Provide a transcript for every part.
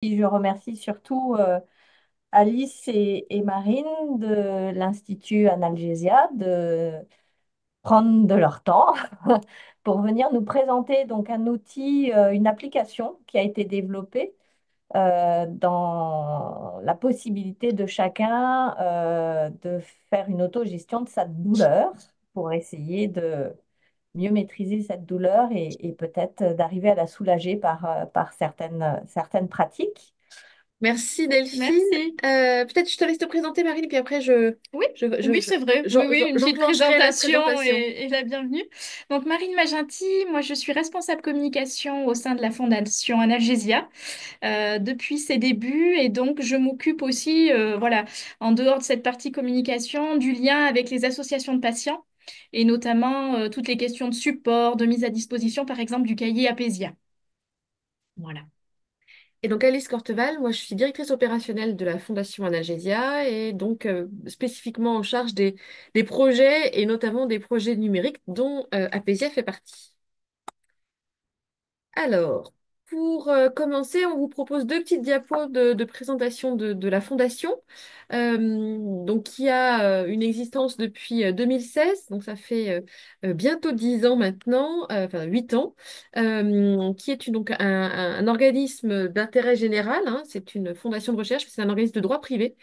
Et je remercie surtout Alice et Marine de l'Institut Analgesia de prendre de leur temps pour venir nous présenter donc un outil, une application qui a été développée dans la possibilité de chacun de faire une autogestion de sa douleur pour essayer de mieux maîtriser cette douleur et peut-être d'arriver à la soulager par certaines pratiques. Merci Delphine. Merci. Peut-être je te laisse te présenter Marine, puis après je, Oui, je, je, oui, je- c'est vrai. Oui, j'en- oui, j'en- une petite j'enclencherai la présentation présentation. et la bienvenue. Donc, Marine Maginty, moi, je suis responsable communication au sein de la Fondation Analgesia depuis ses débuts et donc je m'occupe aussi, voilà, en dehors de cette partie communication, du lien avec les associations de patients et notamment toutes les questions de support, de mise à disposition, par exemple, du cahier Apésia. Voilà. Et donc Alice Corteval, moi je suis directrice opérationnelle de la Fondation Analgesia et donc spécifiquement en charge des projets et notamment des projets numériques dont Apésia fait partie. Alors, pour commencer, on vous propose deux petites diapos de présentation de la Fondation, donc qui a une existence depuis 2016, donc ça fait bientôt 10 ans maintenant, enfin 8 ans, qui est donc un organisme d'intérêt général, hein, c'est une fondation de recherche, c'est un organisme de droit privé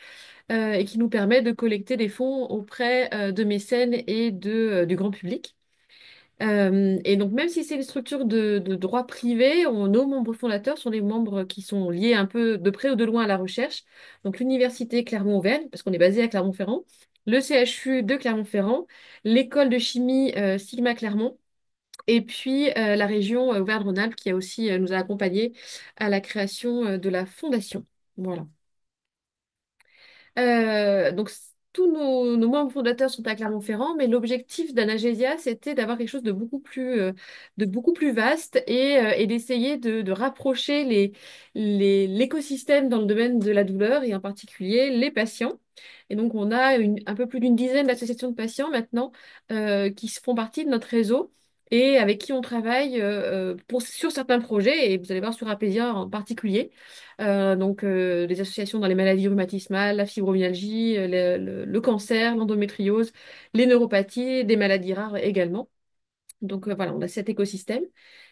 et qui nous permet de collecter des fonds auprès de mécènes et du grand public. Et donc, même si c'est une structure de droit privé, nos membres fondateurs sont des membres qui sont liés un peu de près ou de loin à la recherche. Donc, l'Université Clermont-Auvergne, parce qu'on est basé à Clermont-Ferrand, le CHU de Clermont-Ferrand, l'école de chimie Sigma Clermont, et puis la région Auvergne-Rhône-Alpes qui a aussi nous a accompagnés à la création de la fondation. Voilà. Donc, tous nos membres fondateurs sont à Clermont-Ferrand, mais l'objectif d'Anagésia, c'était d'avoir quelque chose de beaucoup plus vaste et d'essayer de rapprocher l'écosystème dans le domaine de la douleur et en particulier les patients. Et donc, on a un peu plus d'une dizaine d'associations de patients maintenant qui font partie de notre réseau et avec qui on travaille sur certains projets, et vous allez voir sur Apésia en particulier. Des associations dans les maladies rhumatismales, la fibromyalgie, le cancer, l'endométriose, les neuropathies, des maladies rares également. Voilà, on a cet écosystème.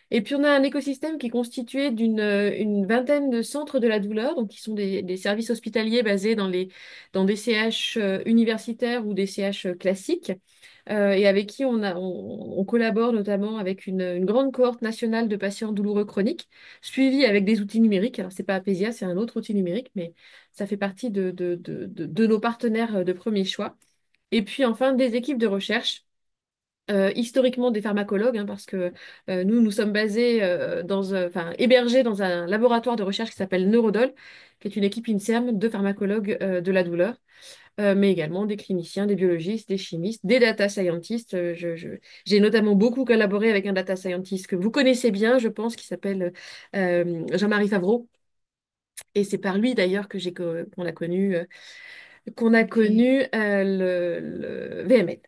Et puis on a un écosystème qui est constitué d'une vingtaine de centres de la douleur, donc qui sont des services hospitaliers basés dans des CH universitaires ou des CH classiques, et avec qui on collabore notamment avec une grande cohorte nationale de patients douloureux chroniques, suivis avec des outils numériques. Alors c'est pas Apésia, c'est un autre outil numérique, mais ça fait partie de nos partenaires de premier choix. Et puis enfin des équipes de recherche historiquement des pharmacologues, hein, parce que nous sommes basés enfin, hébergés dans un laboratoire de recherche qui s'appelle Neurodol, qui est une équipe INSERM de pharmacologues de la douleur, mais également des cliniciens, des biologistes, des chimistes, des data scientists. J'ai notamment beaucoup collaboré avec un data scientist que vous connaissez bien, je pense, qui s'appelle Jean-Marie Favreau. Et c'est par lui d'ailleurs qu'on a Ok. connu le VML.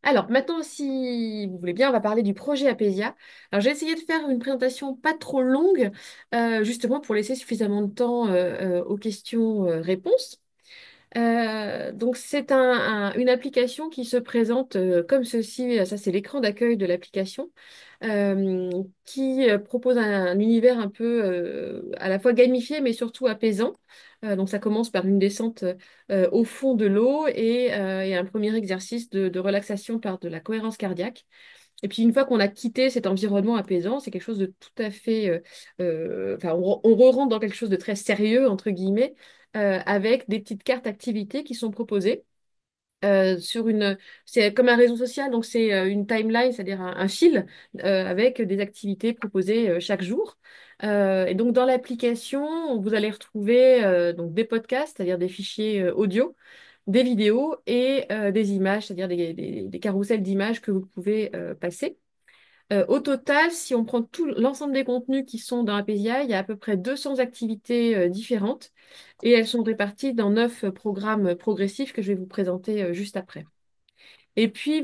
Alors, maintenant, si vous voulez bien, on va parler du projet Apésia. Alors, j'ai essayé de faire une présentation pas trop longue, justement pour laisser suffisamment de temps aux questions-réponses. Donc, c'est une application qui se présente comme ceci. Ça, c'est l'écran d'accueil de l'application, qui propose un univers un peu à la fois gamifié, mais surtout apaisant. Donc, ça commence par une descente au fond de l'eau et un premier exercice de relaxation par de la cohérence cardiaque. Et puis, une fois qu'on a quitté cet environnement apaisant, c'est quelque chose de tout à fait... enfin, on re-rentre dans quelque chose de très sérieux, entre guillemets, avec des petites cartes activités qui sont proposées sur une... C'est comme un réseau social, donc c'est une timeline, c'est-à-dire un fil avec des activités proposées chaque jour. Et donc, dans l'application, vous allez retrouver donc des podcasts, c'est-à-dire des fichiers audio, des vidéos et des images, c'est-à-dire des carousels d'images que vous pouvez passer. Au total, si on prend tout l'ensemble des contenus qui sont dans Apésia, il y a à peu près 200 activités différentes et elles sont réparties dans 9 programmes progressifs que je vais vous présenter juste après. Et puis,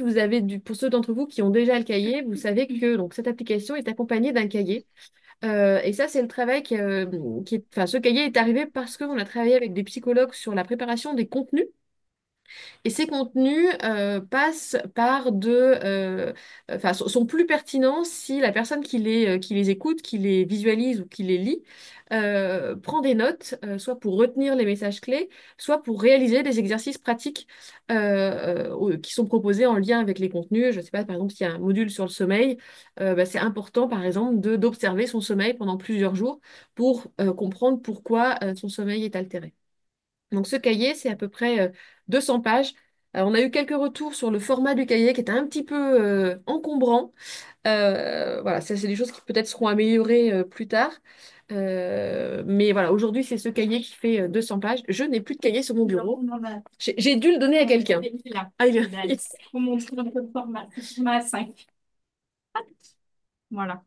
pour ceux d'entre vous qui ont déjà le cahier, vous savez que donc, cette application est accompagnée d'un cahier Et ça, c'est le travail enfin, ce cahier est arrivé parce qu'on a travaillé avec des psychologues sur la préparation des contenus. Et ces contenus passent par enfin, sont plus pertinents si la personne qui les écoute, qui les visualise ou qui les lit, prend des notes, soit pour retenir les messages clés, soit pour réaliser des exercices pratiques qui sont proposés en lien avec les contenus. Je ne sais pas, par exemple, s'il y a un module sur le sommeil, bah, c'est important, par exemple, d'observer son sommeil pendant plusieurs jours pour comprendre pourquoi son sommeil est altéré. Donc ce cahier, c'est à peu près 200 pages. Alors, on a eu quelques retours sur le format du cahier qui était un petit peu encombrant. Voilà, ça c'est des choses qui peut-être seront améliorées plus tard. Mais voilà, aujourd'hui c'est ce cahier qui fait 200 pages. Je n'ai plus de cahier sur mon bureau. J'ai dû le donner à quelqu'un. Ah, il est- Pour montrer un peu le format. Format A5. Voilà.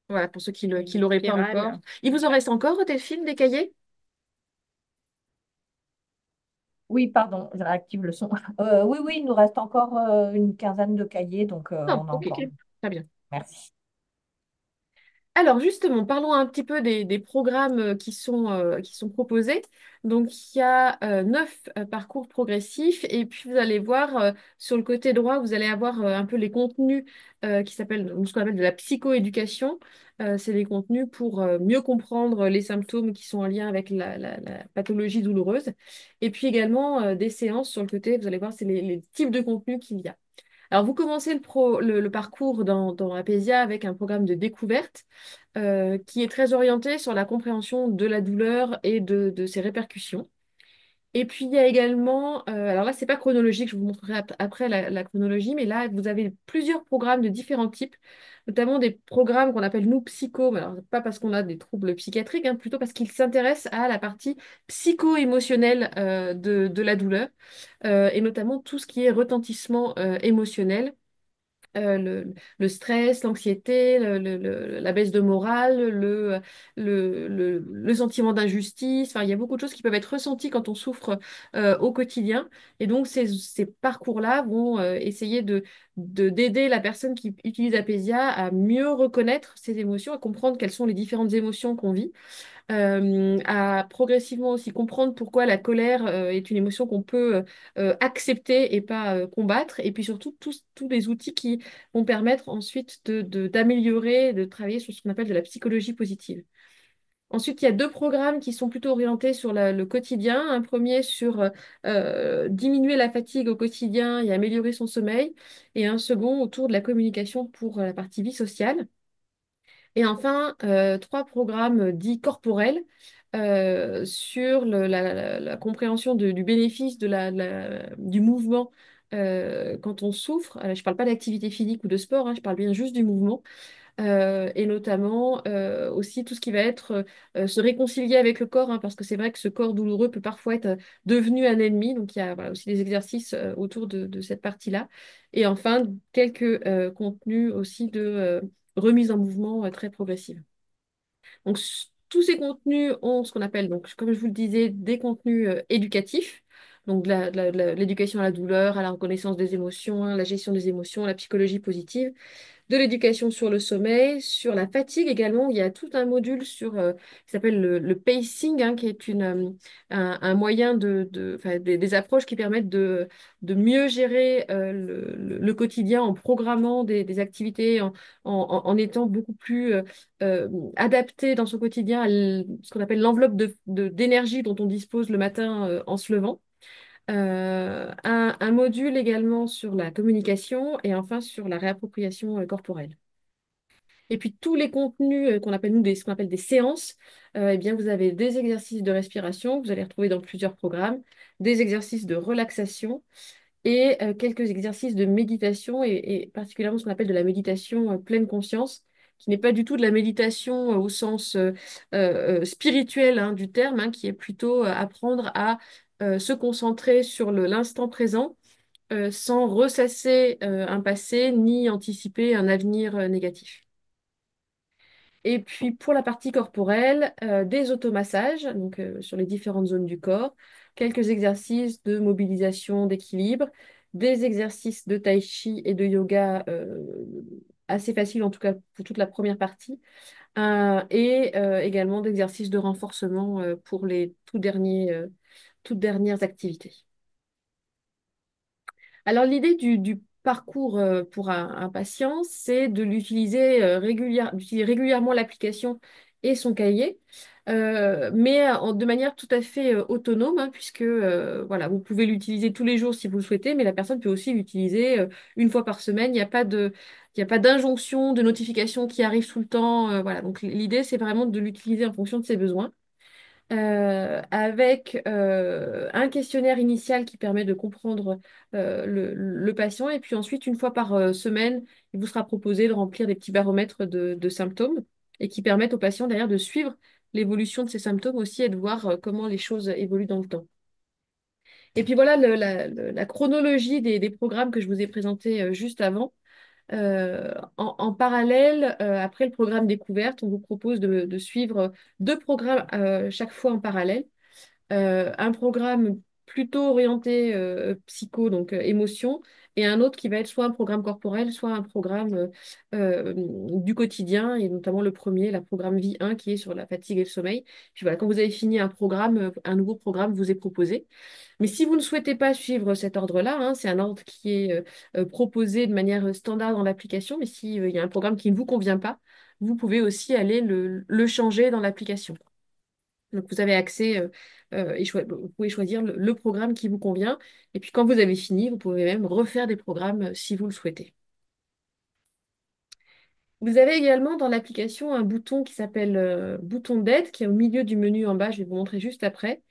Voilà, pour ceux qui l'auraient pas encore. Spirale. Il vous en reste encore, Delphine, des cahiers? Oui, pardon, je réactive le son. Oui, oui, il nous reste encore une quinzaine de cahiers, donc Non, on a ok, encore. ok. Très bien. Merci. Alors justement, parlons un petit peu des programmes qui sont proposés. Donc il y a 9 parcours progressifs et puis vous allez voir sur le côté droit, vous allez avoir un peu les contenus qui s'appellent ce qu'on appelle de la psychoéducation. C'est des contenus pour mieux comprendre les symptômes qui sont en lien avec la pathologie douloureuse. Et puis également des séances sur le côté, vous allez voir, c'est les types de contenus qu'il y a. Alors, vous commencez le parcours dans Apésia avec un programme de découverte qui est très orienté sur la compréhension de la douleur et de ses répercussions. Et puis, il y a également, alors là, c'est pas chronologique, je vous montrerai après la chronologie, mais là, vous avez plusieurs programmes de différents types, notamment des programmes qu'on appelle nous psycho, mais alors pas parce qu'on a des troubles psychiatriques, hein, plutôt parce qu'ils s'intéressent à la partie psycho-émotionnelle de la douleur, et notamment tout ce qui est retentissement émotionnel le stress, l'anxiété, la baisse de morale, le sentiment d'injustice. Enfin, il y a beaucoup de choses qui peuvent être ressenties quand on souffre au quotidien. Et donc, ces parcours-là vont essayer d'aider la personne qui utilise Apésia à mieux reconnaître ses émotions, à comprendre quelles sont les différentes émotions qu'on vit à progressivement aussi comprendre pourquoi la colère est une émotion qu'on peut accepter et pas combattre, et puis surtout tous les outils qui vont permettre ensuite d'améliorer, de travailler sur ce qu'on appelle de la psychologie positive. Ensuite, il y a 2 programmes qui sont plutôt orientés sur le quotidien. Un premier sur diminuer la fatigue au quotidien et améliorer son sommeil, et un second autour de la communication pour la partie vie sociale. Et enfin, 3 programmes dits corporels sur la compréhension du bénéfice du mouvement quand on souffre. Je ne parle pas d'activité physique ou de sport, hein, je parle bien juste du mouvement. Et notamment aussi tout ce qui va être se réconcilier avec le corps, hein, parce que c'est vrai que ce corps douloureux peut parfois être devenu un ennemi. Donc il y a voilà, aussi des exercices autour de cette partie-là. Et enfin, quelques contenus aussi de remise en mouvement très progressive. Donc tous ces contenus ont ce qu'on appelle, donc, comme je vous le disais, des contenus éducatifs. Donc de l'éducation à la douleur, à la reconnaissance des émotions, hein, la gestion des émotions, la psychologie positive de l'éducation sur le sommeil, sur la fatigue également. Il y a tout un module qui s'appelle le pacing, hein, qui est un moyen enfin, des approches qui permettent de mieux gérer le quotidien en programmant des activités, en étant beaucoup plus adapté dans son quotidien à ce qu'on appelle l'enveloppe d'énergie dont on dispose le matin en se levant. Un module également sur la communication et enfin sur la réappropriation corporelle. Et puis tous les contenus qu'on appelle nous ce qu'on appelle des séances, eh bien vous avez des exercices de respiration que vous allez retrouver dans plusieurs programmes, des exercices de relaxation et quelques exercices de méditation et particulièrement ce qu'on appelle de la méditation pleine conscience, qui n'est pas du tout de la méditation au sens spirituel hein, du terme, hein, qui est plutôt apprendre à se concentrer sur l'instant présent sans ressasser un passé ni anticiper un avenir négatif. Et puis pour la partie corporelle, des automassages donc, sur les différentes zones du corps, quelques exercices de mobilisation, d'équilibre, des exercices de tai chi et de yoga assez facile, en tout cas pour toute la première partie, et également d'exercices de renforcement pour les toutes dernières activités. Alors, l'idée du parcours pour un patient, c'est de l'utiliser d'utiliser régulièrement l'application et son cahier, mais de manière tout à fait autonome, hein, puisque voilà, vous pouvez l'utiliser tous les jours si vous le souhaitez, mais la personne peut aussi l'utiliser une fois par semaine. Il n'y a pas d'injonction, de notification qui arrive tout le temps. Voilà. Donc, l'idée, c'est vraiment de l'utiliser en fonction de ses besoins avec un questionnaire initial qui permet de comprendre le patient. Et puis ensuite, une fois par semaine, il vous sera proposé de remplir des petits baromètres de symptômes et qui permettent au patient derrière de suivre l'évolution de ses symptômes aussi et de voir comment les choses évoluent dans le temps. Et puis voilà la chronologie des programmes que je vous ai présentés juste avant. En parallèle, après le programme découverte, on vous propose de suivre deux programmes chaque fois en parallèle. Un programme plutôt orienté psycho, donc émotion, et un autre qui va être soit un programme corporel, soit un programme du quotidien, et notamment le premier, la programme Vie 1, qui est sur la fatigue et le sommeil. Puis voilà, quand vous avez fini un programme, un nouveau programme vous est proposé. Mais si vous ne souhaitez pas suivre cet ordre-là, hein, c'est un ordre qui est proposé de manière standard dans l'application, mais s'il y a un programme qui ne vous convient pas, vous pouvez aussi aller le changer dans l'application. Donc, vous avez accès vous pouvez choisir le programme qui vous convient. Et puis, quand vous avez fini, vous pouvez même refaire des programmes si vous le souhaitez. Vous avez également dans l'application un bouton qui s'appelle bouton d'aide, qui est au milieu du menu en bas, je vais vous montrer juste après,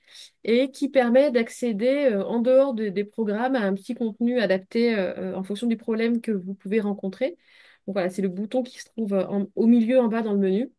et qui permet d'accéder en dehors des programmes à un petit contenu adapté en fonction du problème que vous pouvez rencontrer. Donc voilà, c'est le bouton qui se trouve au milieu en bas dans le menu.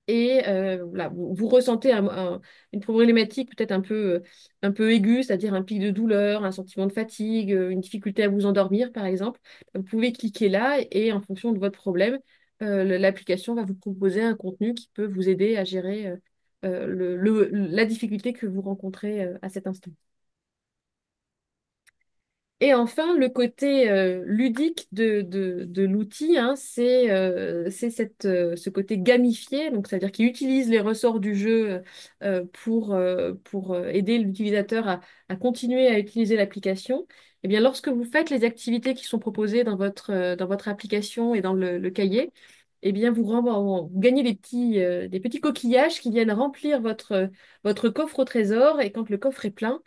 Et voilà, vous ressentez une problématique peut-être un peu aiguë, c'est-à-dire un pic de douleur, un sentiment de fatigue, une difficulté à vous endormir, par exemple. Vous pouvez cliquer là et en fonction de votre problème, l'application va vous proposer un contenu qui peut vous aider à gérer la difficulté que vous rencontrez à cet instant. Et enfin, le côté ludique de l'outil, hein, c'est ce côté gamifié, donc c'est-à-dire qu'il utilise les ressorts du jeu pour aider l'utilisateur à continuer à utiliser l'application. Eh bien, lorsque vous faites les activités qui sont proposées dans votre application et dans le cahier, eh bien, vous gagnez des petits coquillages qui viennent remplir votre coffre au trésor. Et quand le coffre est plein,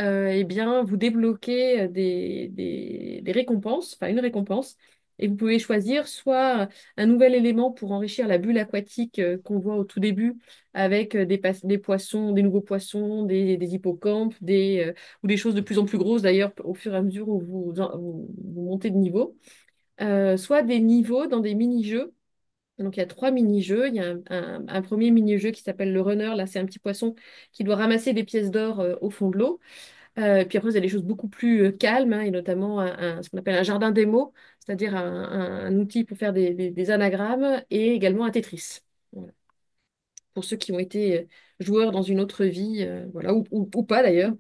eh bien, vous débloquez des récompenses, enfin une récompense, et vous pouvez choisir soit un nouvel élément pour enrichir la bulle aquatique qu'on voit au tout début, avec des poissons, des nouveaux poissons, des hippocampes, ou des choses de plus en plus grosses d'ailleurs au fur et à mesure où vous montez de niveau, soit des niveaux dans des mini-jeux. Donc, il y a trois mini-jeux. Il y a un premier mini-jeu qui s'appelle le runner. Là, c'est un petit poisson qui doit ramasser des pièces d'or au fond de l'eau. Puis après, vous avez des choses beaucoup plus calmes, hein, et notamment ce qu'on appelle un jardin démo, c'est-à-dire un outil pour faire des anagrammes et également un Tetris. Voilà. Pour ceux qui ont été joueurs dans une autre vie, voilà, ou pas d'ailleurs.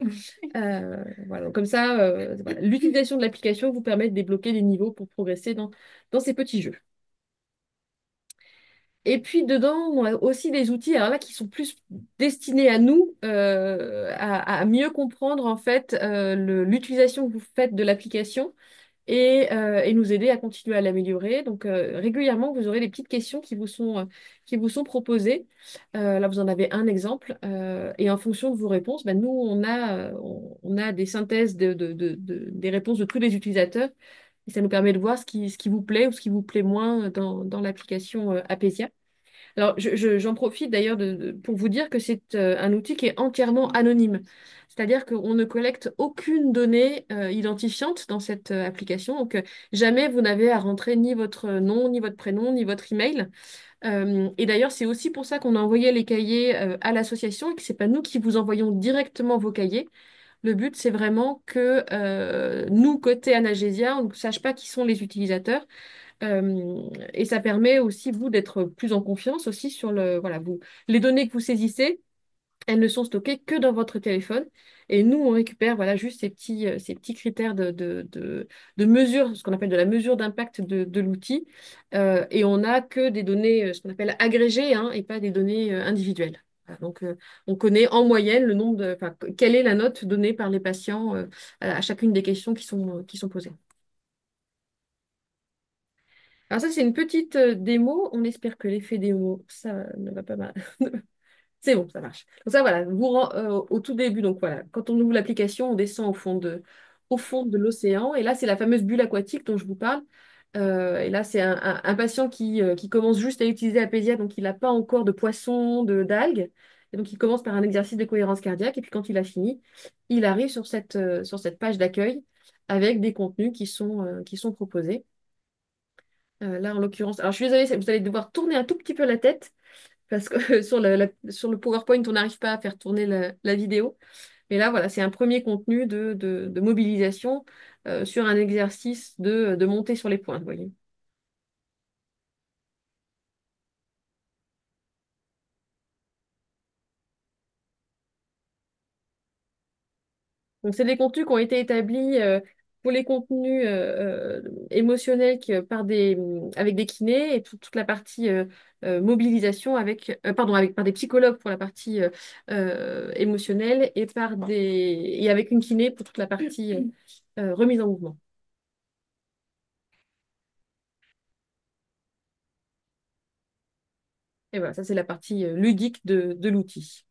Voilà. Donc, comme ça, voilà. L'utilisation de l'application vous permet de débloquer des niveaux pour progresser dans ces petits jeux. Et puis dedans, on a aussi des outils, alors là, qui sont plus destinés à nous, à mieux comprendre en fait l'utilisation que vous faites de l'application et nous aider à continuer à l'améliorer. Donc régulièrement, vous aurez des petites questions qui vous sont proposées. Là, vous en avez un exemple. Et en fonction de vos réponses, ben, nous, on a des synthèses des réponses de tous les utilisateurs. Et ça nous permet de voir ce qui vous plaît ou ce qui vous plaît moins dans l'application Apésia. Alors, j'en profite d'ailleurs pour vous dire que c'est un outil qui est entièrement anonyme. C'est-à-dire qu'on ne collecte aucune donnée identifiante dans cette application. Donc, jamais vous n'avez à rentrer ni votre nom, ni votre prénom, ni votre email. Et d'ailleurs, c'est aussi pour ça qu'on a envoyé les cahiers à l'association et que ce n'est pas nous qui vous envoyons directement vos cahiers. Le but, c'est vraiment que nous, côté Anagésia, on ne sache pas qui sont les utilisateurs. Et ça permet aussi, vous, d'être plus en confiance aussi sur les données que vous saisissez. elles ne sont stockées que dans votre téléphone. Et nous, on récupère voilà, juste ces petits critères de mesure, ce qu'on appelle de la mesure d'impact de l'outil. Et on n'a que des données, ce qu'on appelle agrégées, hein, et pas des données individuelles. Voilà, donc, on connaît en moyenne le nombre enfin, quelle est la note donnée par les patients à chacune des questions qui sont posées. Alors ça, c'est une petite démo. On espère que l'effet démo, ça ne va pas mal. C'est bon, ça marche. Donc ça, voilà, au tout début, donc voilà, quand on ouvre l'application, on descend au fond de l'océan. Et là, c'est la fameuse bulle aquatique dont je vous parle. Et là, c'est un patient qui commence juste à utiliser Apédia, donc il n'a pas encore de poisson, d'algues. Et donc, il commence par un exercice de cohérence cardiaque. Et puis, quand il a fini, il arrive sur cette page d'accueil avec des contenus qui sont proposés. Là, en l'occurrence, alors je suis désolée, vous allez devoir tourner un tout petit peu la tête parce que sur le PowerPoint, on n'arrive pas à faire tourner la vidéo. Mais là, voilà, c'est un premier contenu de mobilisation sur un exercice de montée sur les points, vous voyez. Donc, c'est des contenus qui ont été établis pour les contenus émotionnels avec des kinés et toute la partie mobilisation par des psychologues pour la partie émotionnelle et avec une kiné pour toute la partie remise en mouvement. Et voilà, ça c'est la partie ludique de l'outil.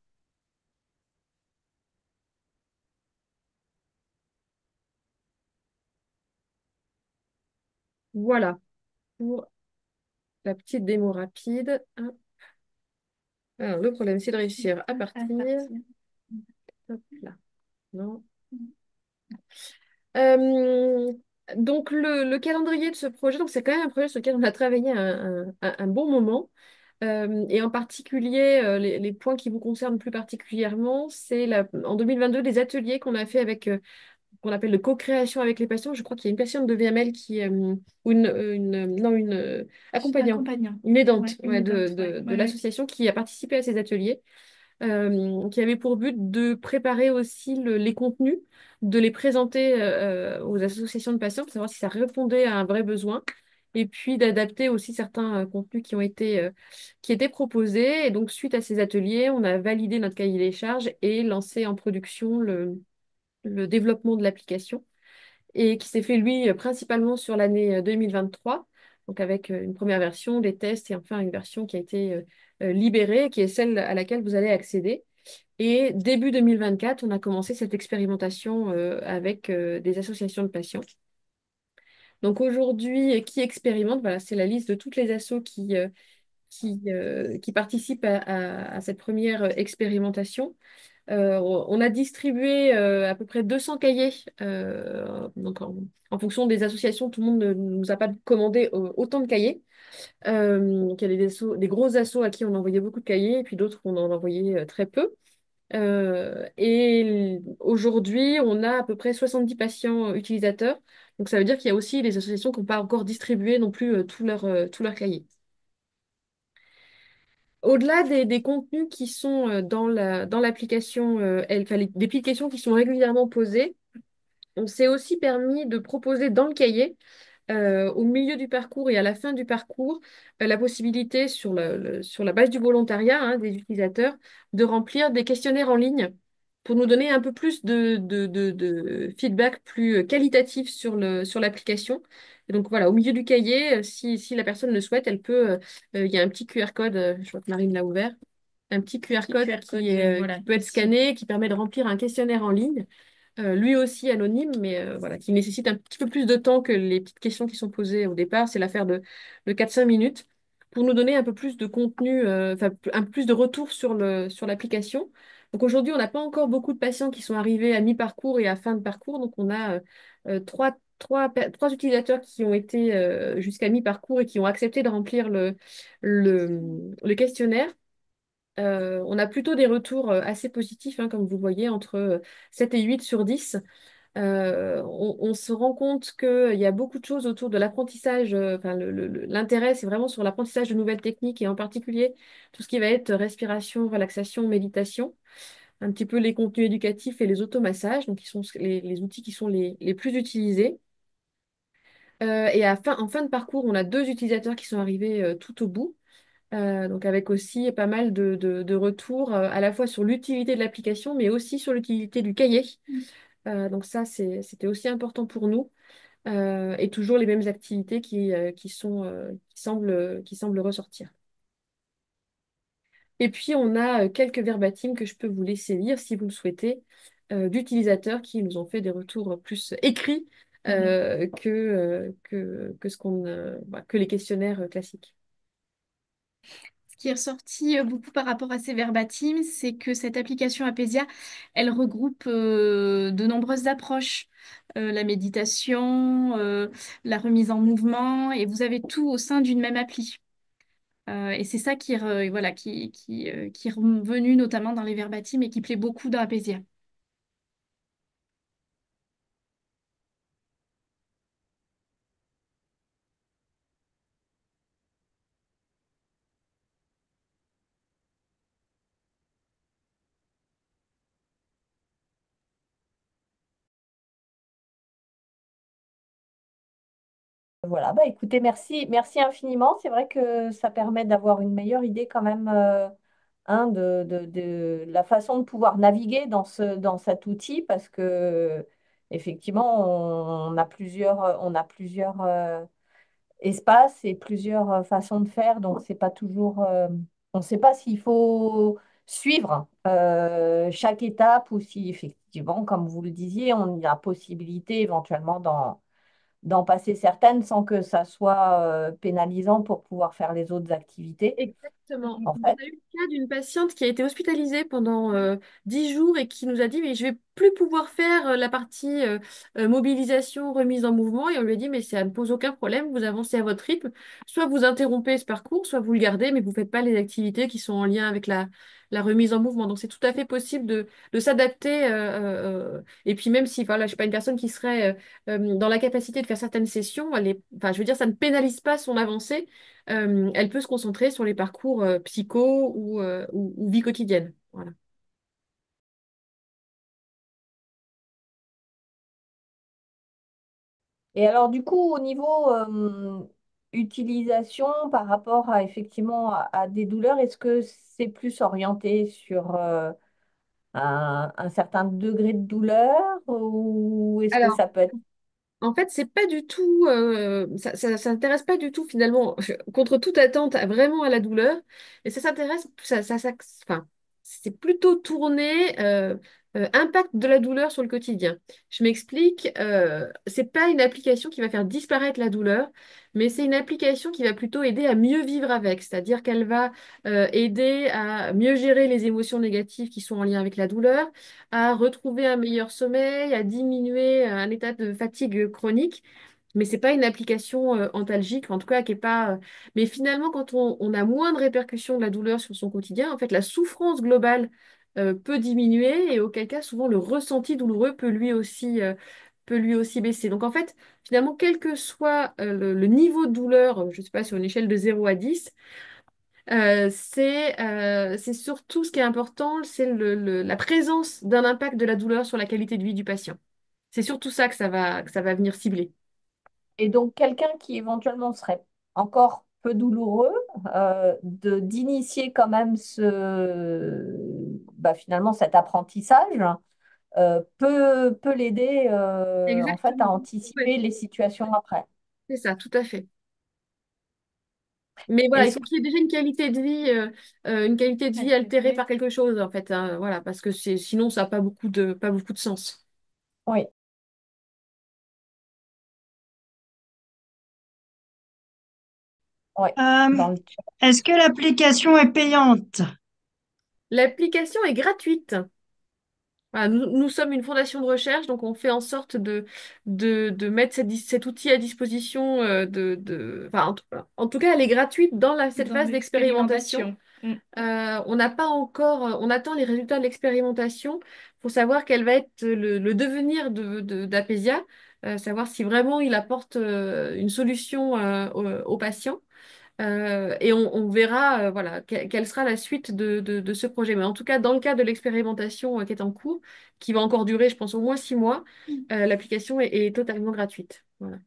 Voilà pour la petite démo rapide. Hop. Alors, le problème, c'est de réussir à À partir. partir. Hop là. Non. Euh, donc, le calendrier de ce projet, donc c'est quand même un projet sur lequel on a travaillé un bon moment. Et en particulier, les points qui vous concernent plus particulièrement, c'est en 2022 des ateliers qu'on a fait avec qu'on appelle de co-création avec les patients. Je crois qu'il y a une patiente de VML ou non, une accompagnant, Accompagnant. une aidante Ouais, une ouais, aidante. Ouais, de ouais, ouais. l'association qui a participé à ces ateliers, qui avait pour but de préparer aussi les contenus, de les présenter aux associations de patients pour savoir si ça répondait à un vrai besoin. Et puis d'adapter aussi certains contenus qui étaient proposés. Et donc, suite à ces ateliers, on a validé notre cahier des charges et lancé en production le développement de l'application et qui s'est fait, lui, principalement sur l'année 2023, donc avec une première version, des tests et enfin une version qui a été libérée, qui est celle à laquelle vous allez accéder. Et début 2024, on a commencé cette expérimentation avec des associations de patients. Donc aujourd'hui, qui expérimente, voilà, c'est la liste de toutes les assos qui participent à cette première expérimentation. On a distribué à peu près 200 cahiers. Donc en fonction des associations, tout le monde ne nous a pas commandé autant de cahiers. Donc il y a des gros assos à qui on a envoyé beaucoup de cahiers et puis d'autres qu'on en a envoyé très peu. Et aujourd'hui, on a à peu près 70 patients utilisateurs. Donc ça veut dire qu'il y a aussi des associations qui n'ont pas encore distribué non plus tous leurs cahiers. Au-delà des contenus qui sont dans l'application, enfin, des petites questions qui sont régulièrement posées, on s'est aussi permis de proposer dans le cahier, au milieu du parcours et à la fin du parcours, la possibilité sur la base du volontariat hein, des utilisateurs de remplir des questionnaires en ligne pour nous donner un peu plus de feedback plus qualitatif sur l'application. Et donc voilà, au milieu du cahier, si la personne le souhaite, elle peut, il y a un petit QR code, je vois que Marine l'a ouvert, un petit QR Petit code QR code, qui voilà, peut être ici. scanné, qui permet de remplir un questionnaire en ligne lui aussi anonyme, mais voilà, qui nécessite un petit peu plus de temps que les petites questions qui sont posées au départ. C'est l'affaire de 4-5 minutes pour nous donner un peu plus de contenu, enfin un peu plus de retour sur l'application. Donc aujourd'hui, on n'a pas encore beaucoup de patients qui sont arrivés à mi-parcours et à fin de parcours. Donc on a trois utilisateurs qui ont été jusqu'à mi-parcours et qui ont accepté de remplir le questionnaire. On a plutôt des retours assez positifs, hein, comme vous voyez, entre 7 et 8 sur 10. On se rend compte qu'il y a beaucoup de choses autour de l'apprentissage. Enfin, l'intérêt, c'est vraiment sur l'apprentissage de nouvelles techniques et en particulier tout ce qui va être respiration, relaxation, méditation, un petit peu les contenus éducatifs et les automassages, donc qui sont les outils qui sont les plus utilisés. Et en fin de parcours, on a deux utilisateurs qui sont arrivés tout au bout. Donc avec aussi pas mal de retours à la fois sur l'utilité de l'application, mais aussi sur l'utilité du cahier. Donc ça, c'était aussi important pour nous. Et toujours les mêmes activités qui semblent ressortir. Et puis, on a quelques verbatim que je peux vous laisser lire si vous le souhaitez, d'utilisateurs qui nous ont fait des retours plus écrits Mhm. que que les questionnaires classiques. Ce qui est ressorti beaucoup par rapport à ces verbatim, c'est que cette application Apésia, elle regroupe de nombreuses approches. La méditation, la remise en mouvement, et vous avez tout au sein d'une même appli. Et c'est ça voilà, qui est revenu notamment dans les verbatim et qui plaît beaucoup dans Apésia. Voilà, bah écoutez, merci infiniment. C'est vrai que ça permet d'avoir une meilleure idée quand même de la façon de pouvoir naviguer dans cet outil parce que effectivement, on a plusieurs espaces et plusieurs façons de faire, donc c'est pas toujours, on ne sait pas s'il faut suivre chaque étape ou si effectivement, comme vous le disiez, on a la possibilité éventuellement d'en passer certaines sans que ça soit pénalisant pour pouvoir faire les autres activités. Exactement. En On fait, a eu le cas d'une patiente qui a été hospitalisée pendant 10 jours et qui nous a dit, mais je vais plus pouvoir faire la partie mobilisation, remise en mouvement. Et on lui a dit, mais ça ne pose aucun problème, vous avancez à votre rythme. Soit vous interrompez ce parcours, soit vous le gardez, mais vous ne faites pas les activités qui sont en lien avec la remise en mouvement. Donc c'est tout à fait possible de s'adapter. Et puis même si, voilà, je ne suis pas une personne qui serait dans la capacité de faire certaines sessions, enfin, je veux dire, ça ne pénalise pas son avancée. Elle peut se concentrer sur les parcours psycho ou vie quotidienne. Voilà. et alors du coup, au niveau utilisation par rapport à effectivement à des douleurs, est-ce que c'est plus orienté sur un certain degré de douleur ou est-ce que Alors, ça peut être... en fait, c'est pas du tout, ça s'intéresse pas du tout finalement, contre toute attente, vraiment à la douleur. Et ça s'intéresse, enfin, c'est plutôt tourné impact de la douleur sur le quotidien. Je m'explique, c'est pas une application qui va faire disparaître la douleur, mais c'est une application qui va plutôt aider à mieux vivre avec, c'est-à-dire qu'elle va aider à mieux gérer les émotions négatives qui sont en lien avec la douleur, à retrouver un meilleur sommeil, à diminuer un état de fatigue chronique. Mais c'est pas une application antalgique, en tout cas qui est pas. Mais finalement, quand on a moins de répercussions de la douleur sur son quotidien, en fait, la souffrance globale peut diminuer et auquel cas, souvent, le ressenti douloureux peut lui aussi baisser. Donc, en fait, finalement, quel que soit le niveau de douleur, je ne sais pas, sur une échelle de 0 à 10, c'est surtout ce qui est important, c'est la présence d'un impact de la douleur sur la qualité de vie du patient. C'est surtout ça que ça va venir cibler. Et donc quelqu'un qui éventuellement serait encore peu douloureux, d'initier quand même finalement cet apprentissage peut l'aider en fait à Exactement. Ouais, anticiper les situations après. c'est ça, tout à fait. Mais voilà, il Est-ce faut qu'il y ait déjà une qualité de vie altérée par quelque chose, en fait, hein, voilà, parce que sinon, ça n'a pas beaucoup de sens. oui, oui, Euh, dans le chat. est-ce que l'application est payante? L'application est gratuite. Voilà, nous sommes une fondation de recherche, donc on fait en sorte de mettre cet outil à disposition enfin, en tout cas, elle est gratuite dans cette Dans phase d'expérimentation. l'expérimentation. Mm. On n'a pas encore, on attend les résultats de l'expérimentation pour savoir quel va être le devenir d'Apésia, savoir si vraiment il apporte une solution aux patients. Et on verra voilà, quelle sera la suite de ce projet. Mais en tout cas, dans le cadre de l'expérimentation qui est en cours, qui va encore durer, je pense, au moins 6 mois, l'application est totalement gratuite. Voilà.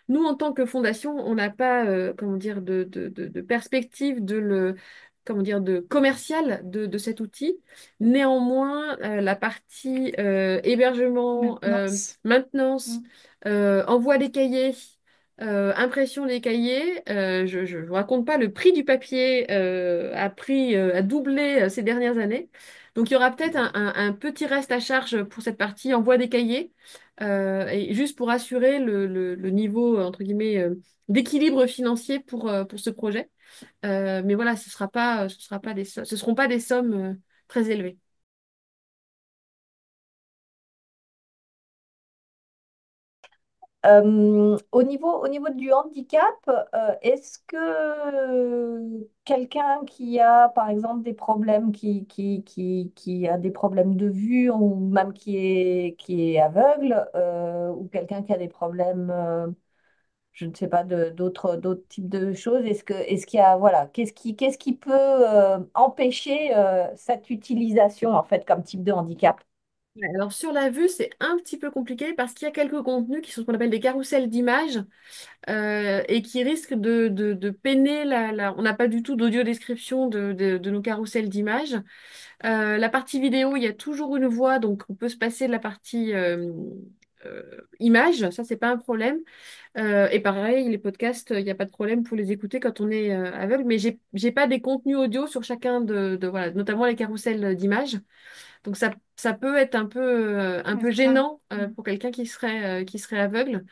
Nous, en tant que fondation, on n'a pas comment dire, de perspective comment dire, de commercial de cet outil. Néanmoins, la partie hébergement, Maintenance. maintenance, Mm. envoi des cahiers, impression des cahiers, je ne vous raconte pas, le prix du papier a doublé ces dernières années. Donc il y aura peut-être un petit reste à charge pour cette partie envoi des cahiers, et juste pour assurer le niveau, entre guillemets, d'équilibre financier pour ce projet. Mais voilà, ce sera pas ce seront pas des sommes très élevées. Au niveau du handicap, est-ce que quelqu'un qui a, par exemple, des problèmes, qui a des problèmes de vue ou même qui est aveugle, ou quelqu'un qui a des problèmes, je ne sais pas, d'autres types de choses, est-ce qu'il y a, voilà, qu'est-ce qui peut empêcher cette utilisation, en fait, comme type de handicap? Ouais, alors sur la vue, c'est un petit peu compliqué parce qu'il y a quelques contenus qui sont ce qu'on appelle des carousels d'images et qui risquent de peiner On n'a pas du tout d'audio description de nos carousels d'images. La partie vidéo, il y a toujours une voix, donc on peut se passer de la partie image, ça c'est pas un problème. Et pareil, les podcasts, il n'y a pas de problème pour les écouter quand on est aveugle, mais j'ai pas des contenus audio sur chacun voilà, notamment les carousels d'images. Donc ça peut être un peu Restreint. gênant Mm. pour quelqu'un qui serait aveugle.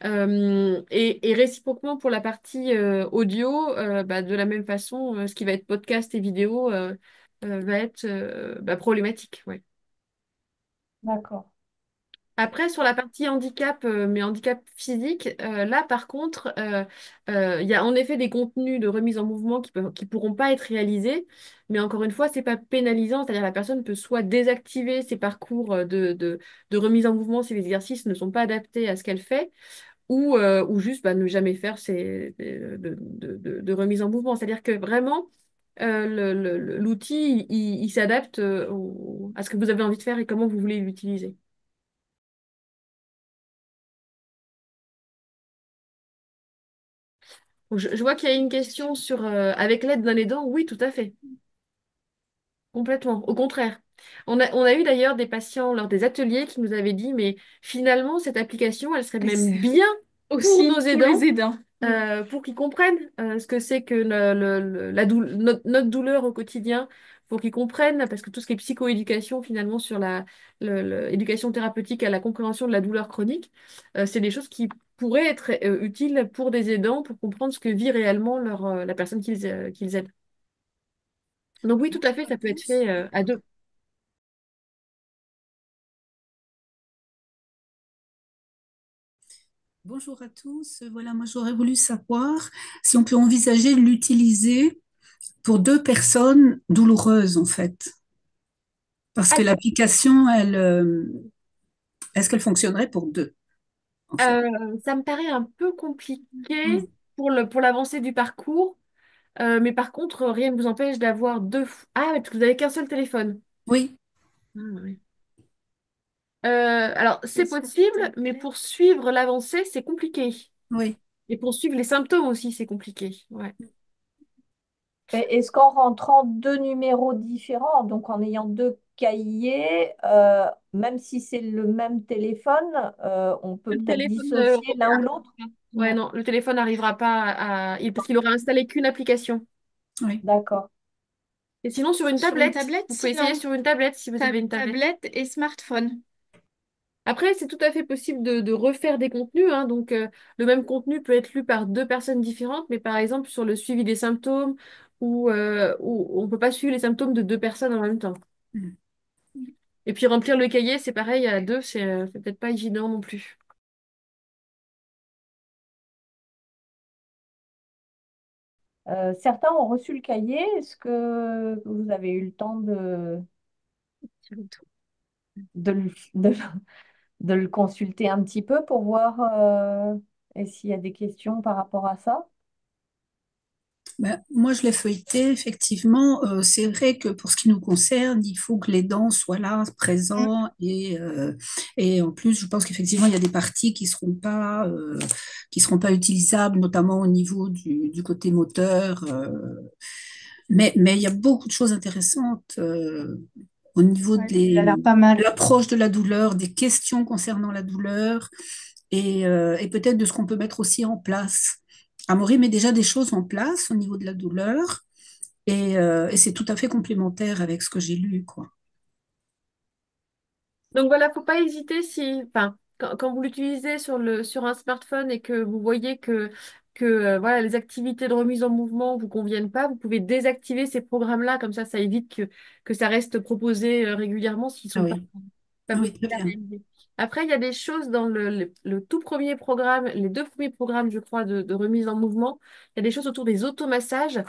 Et réciproquement pour la partie audio, bah, de la même façon, ce qui va être podcast et vidéo va être bah, problématique. Ouais. D'accord. Après, sur la partie handicap, mais handicap physique, là par contre, il y a en effet des contenus de remise en mouvement qui pourront pas être réalisés, mais encore une fois, c'est pas pénalisant, c'est-à-dire la personne peut soit désactiver ses parcours de remise en mouvement si les exercices ne sont pas adaptés à ce qu'elle fait, ou juste bah, ne jamais faire de remise en mouvement. C'est-à-dire que vraiment, l'outil, il s'adapte à ce que vous avez envie de faire et comment vous voulez l'utiliser. Donc, je vois qu'il y a une question sur avec l'aide d'un aidant. Oui, tout à fait, complètement. Au contraire. On a eu d'ailleurs des patients lors des ateliers qui nous avaient dit, mais finalement, cette application, elle serait Et même c'est bien pour nos aussi pour les aidants, aidants. Mm. pour qu'ils comprennent ce que c'est que notre douleur au quotidien, pour qu'ils comprennent, parce que tout ce qui est psychoéducation, finalement, sur l'éducation thérapeutique à la compréhension de la douleur chronique, c'est des choses qui pourraient être utiles pour des aidants, pour comprendre ce que vit réellement la personne qu'ils aident. Donc oui, tout à Bonjour fait, à ça peut être tous. fait à deux. Bonjour à tous. Voilà, moi j'aurais voulu savoir si on peut envisager de l'utiliser pour deux personnes douloureuses en fait. Parce que l'application, elle, est-ce qu'elle fonctionnerait pour deux en fait? Ça me paraît un peu compliqué Mm. pour l'avancée du parcours, mais par contre, rien ne vous empêche d'avoir Ah, parce que vous n'avez qu'un seul téléphone. Oui, Ah, ouais. Alors, c'est possible, mais pour suivre l'avancée, c'est compliqué. oui. Et pour suivre les symptômes aussi, c'est compliqué. Ouais. Et est-ce qu'en rentrant deux numéros différents, donc en ayant deux cahiers, même si c'est le même téléphone, on peut Le peut-être téléphone dissocier l'un ou n'arrivera l'autre? pas. Ouais, Non. non, le téléphone n'arrivera pas parce qu'il aura installé qu'une application. Oui. D'accord. Et sinon, sur une Sur une tablette, tablette, vous pouvez essayer sinon. sur une tablette si vous avez une tablette. Tablette et smartphone. Après, c'est tout à fait possible de refaire des contenus, hein. Donc, le même contenu peut être lu par deux personnes différentes, mais par exemple, sur le suivi des symptômes, où on ne peut pas suivre les symptômes de deux personnes en même temps. Mm. Et puis, remplir le cahier, c'est pareil, à deux, c'est peut-être pas évident non plus. Certains ont reçu le cahier. Est-ce que vous avez eu le temps de le, de, de le consulter un petit peu pour voir et s'il y a des questions par rapport à ça? Ben, moi, je l'ai feuilleté, effectivement. C'est vrai que pour ce qui nous concerne, il faut que les dents soient là, Mm. présents. Et en plus, je pense qu'effectivement, il y a des parties qui seront pas utilisables, notamment au niveau du côté moteur. Mais il y a beaucoup de choses intéressantes au niveau Ouais, il a l'air pas de mal. l'approche de la douleur, des questions concernant la douleur et peut-être de ce qu'on peut mettre aussi en place. Amaury met déjà des choses en place au niveau de la douleur et c'est tout à fait complémentaire avec ce que j'ai lu, quoi. Donc voilà, faut pas hésiter si, enfin, quand vous l'utilisez sur un smartphone et que vous voyez que voilà, les activités de remise en mouvement vous conviennent pas, vous pouvez désactiver ces programmes-là, comme ça évite que ça reste proposé régulièrement s'ils Ah sont oui, pas ah oui, possibles très à bien. réaliser. Après, il y a des choses dans le tout premier programme, les deux premiers programmes, je crois, de remise en mouvement, il y a des choses autour des automassages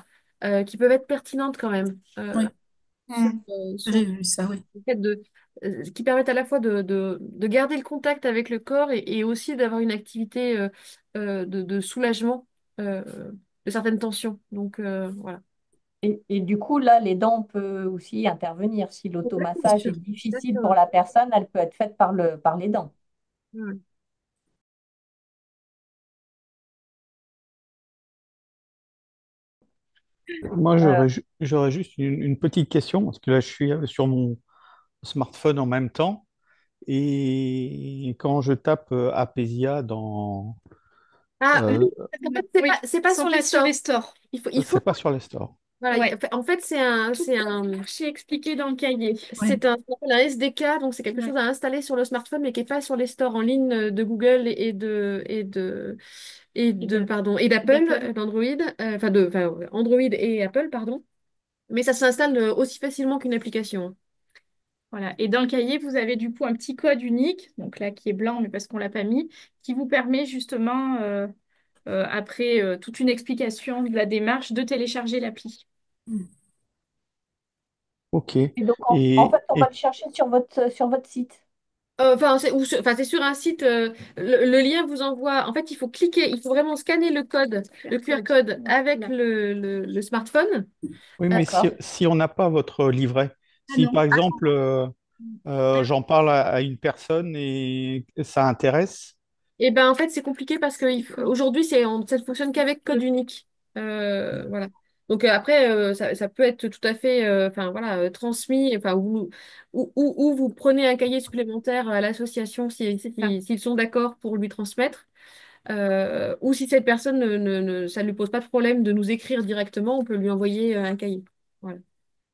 qui peuvent être pertinentes quand même. Oui, Mm. Sur j'ai vu ça, oui. le fait qui permettent à la fois de garder le contact avec le corps et aussi d'avoir une activité de soulagement euh, de certaines tensions. Donc voilà. Et du coup, là, les dents peuvent aussi intervenir. Si Oui, bien l'automassage est sûr. difficile pour Exactement. la personne, elle peut être faite par les dents. Ouais. Moi, Euh, j'aurais juste une petite question, parce que là, je suis sur mon smartphone en même temps, et quand je tape Apesia dans... Ah, euh, lui, en fait, Oui, c'est ils pas sont sur les pas sur les stores. stores. Il faut c'est pas sur les stores. voilà, Ouais, en fait, tout est archi expliqué dans le cahier. Oui. ce qu'on appelle un SDK, donc c'est quelque chose Ouais. à installer sur le smartphone, mais qui n'est pas sur les stores en ligne de Google pardon, et d'Apple, D'Apple. d'Android, enfin, Android et Apple, pardon. Mais ça s'installe aussi facilement qu'une application, hein. Voilà. Et dans le cahier, vous avez du coup un petit code unique, donc là qui est blanc, mais parce qu'on l'a pas mis, qui vous permet justement, après toute une explication de la démarche, de télécharger l'appli. Ok. et donc, en fait, Et, on va le et chercher sur votre site. Enfin, c'est sur un site, le lien vous envoie, en fait, il faut cliquer, il faut vraiment scanner le code, le QR code avec Là. le smartphone. oui, mais D'accord. si on n'a pas votre livret, Ah si par non. exemple, j'en parle à une personne et ça intéresse, Et ben en fait c'est compliqué parce que aujourd'hui ça ne fonctionne qu'avec code unique. Voilà. Donc après ça peut être tout à fait enfin voilà transmis enfin ou vous prenez un cahier supplémentaire à l'association Ah, s'ils sont d'accord pour lui transmettre ou si cette personne ça ne lui pose pas de problème de nous écrire directement on peut lui envoyer un cahier. Voilà.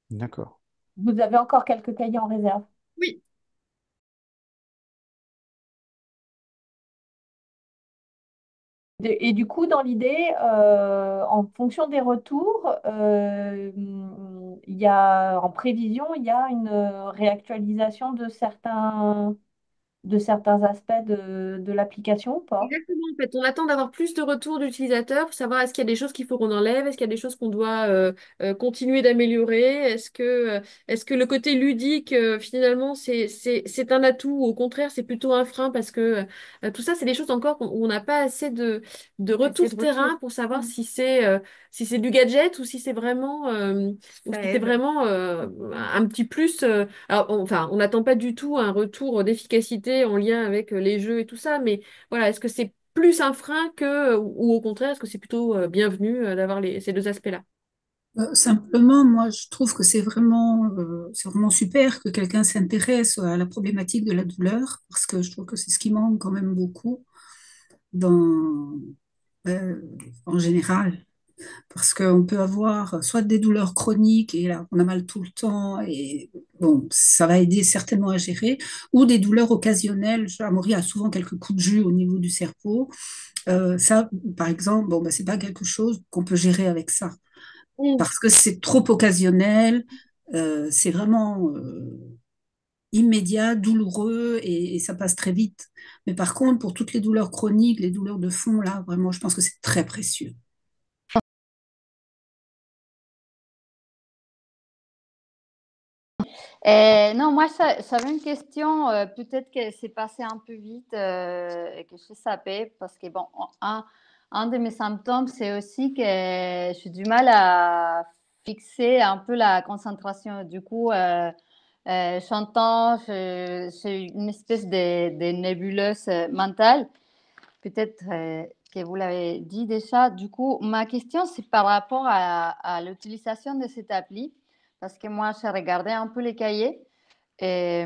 d'accord. Vous avez encore quelques cahiers en réserve. Oui. Et du coup, dans l'idée, en fonction des retours, il y a, en prévision, il y a une réactualisation de certains aspects de l'application ou pas? Exactement, en fait, on attend d'avoir plus de retours d'utilisateurs pour savoir est-ce qu'il y a des choses qu'il faut qu'on enlève, est-ce qu'il y a des choses qu'on doit continuer d'améliorer, est-ce que le côté ludique, finalement, c'est un atout ou au contraire, c'est plutôt un frein parce que tout ça, c'est des choses encore où on n'a pas assez de assez retours de terrain retour. pour savoir Mm. si c'est du gadget ou si c'est vraiment, ou Ça si c'est aide. vraiment un petit plus. Alors, enfin, on n'attend pas du tout un retour d'efficacité en lien avec les jeux et tout ça, mais voilà, est-ce que c'est plus un frein ou au contraire, est-ce que c'est plutôt bienvenu d'avoir ces deux aspects-là? Simplement, moi, je trouve que c'est vraiment super que quelqu'un s'intéresse à la problématique de la douleur, parce que je trouve que c'est ce qui manque quand même beaucoup dans, euh, en général. Parce qu'on peut avoir soit des douleurs chroniques et là, on a mal tout le temps et bon, ça va aider certainement à gérer, ou des douleurs occasionnelles. Amaury a souvent quelques coups de jus au niveau du cerveau. Ça, par exemple, bon, bah, c'est pas quelque chose qu'on peut gérer avec ça Mm. parce que c'est trop occasionnel, c'est vraiment immédiat, douloureux et ça passe très vite. Mais par contre, pour toutes les douleurs chroniques, les douleurs de fond, là, vraiment, je pense que c'est très précieux. Non, moi, j'avais une question. Peut-être que c'est passé un peu vite et que je savais parce que, bon, un de mes symptômes, c'est aussi que j'ai du mal à fixer un peu la concentration. Du coup, j'entends, j'ai une espèce de nébuleuse mentale. Peut-être que vous l'avez dit déjà. Du coup, ma question, c'est par rapport à l'utilisation de cette appli, parce que moi, j'ai regardé un peu les cahiers et,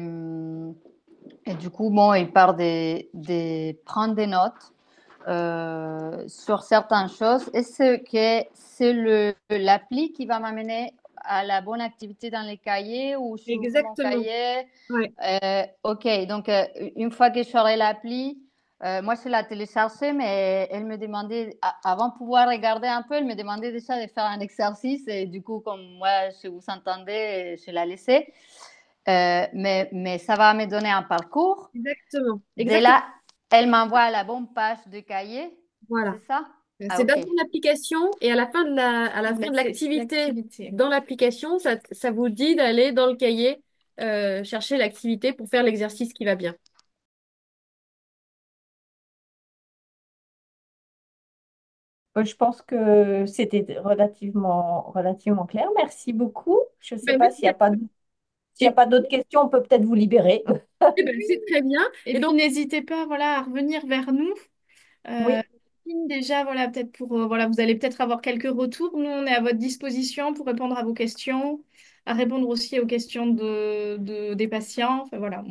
et du coup, bon, il part de prendre des notes sur certaines choses. Est-ce que c'est l'appli qui va m'amener à la bonne activité dans les cahiers ou j'ouvre mon Exactement. cahier? Ouais. Ok, donc une fois que j'aurai l'appli, moi je l'ai téléchargée, mais elle me demandait, avant de pouvoir regarder un peu, elle me demandait déjà de faire un exercice et du coup, comme moi je vous entendais, je l'ai laissé. Mais ça va me donner un parcours. Exactement. Dès Exactement. là, elle m'envoie à la bonne page de cahier, Voilà. c'est ça? Ah, C'est dans ok. ton application et à la fin de l'activité L'activité. dans l'application, ça vous dit d'aller dans le cahier chercher l'activité pour faire l'exercice qui va bien. Je pense que c'était relativement clair. Merci beaucoup. Je ne sais Ben, pas merci à toi. s'il y a pas d'autres questions, on peut peut-être vous libérer. Ben, c'est très bien. Et Et puis donc, n'hésitez pas voilà, à revenir vers nous. Euh, Oui, Déjà, voilà, peut-être pour voilà, vous allez peut-être avoir quelques retours. Nous, on est à votre disposition pour répondre à vos questions, à répondre aussi aux questions des patients. Enfin, voilà.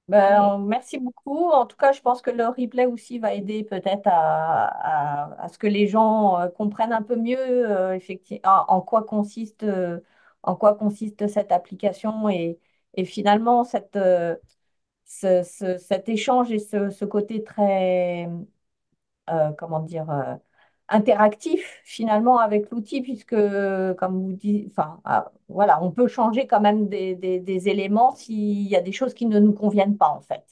ben, merci beaucoup. En tout cas, je pense que le replay aussi va aider peut-être à ce que les gens comprennent un peu mieux effectivement, en quoi consiste cette application et finalement cet échange et ce côté très comment dire, interactif finalement avec l'outil, puisque, comme vous dites, enfin, voilà, on peut changer quand même des éléments s'il y a des choses qui ne nous conviennent pas, en fait.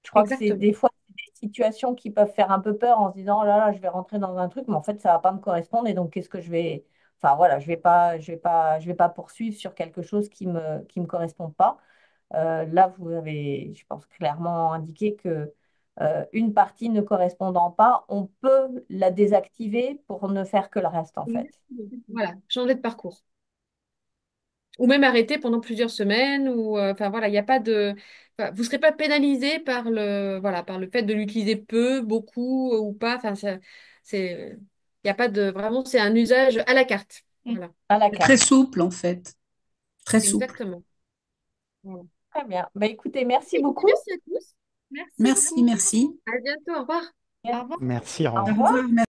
Je crois que c'est exactement. des fois des situations qui peuvent faire un peu peur en se disant, oh là là, je vais rentrer dans un truc, mais en fait, ça va pas me correspondre, et donc qu'est-ce que je vais. Enfin voilà, je vais pas poursuivre sur quelque chose qui me correspond pas. Là, vous avez, je pense, clairement indiqué que une partie ne correspondant pas, on peut la désactiver pour ne faire que le reste, en fait. Voilà, changer de parcours. Ou même arrêter pendant plusieurs semaines, ou enfin voilà, il n'y a pas de. Enfin, vous ne serez pas pénalisé par voilà, par le fait de l'utiliser peu, beaucoup ou pas. Enfin, c'est, il n'y a pas de. Vraiment, c'est un usage à la carte. Mm. Voilà, À la C'est très carte. souple, en fait. Très souple. exactement. Voilà. Très bien. Bah, écoutez, merci Écoutez, beaucoup. merci à tous. Merci Merci, beaucoup. merci. À bientôt. Au revoir. Au revoir. Merci, au Au Au revoir. revoir. revoir.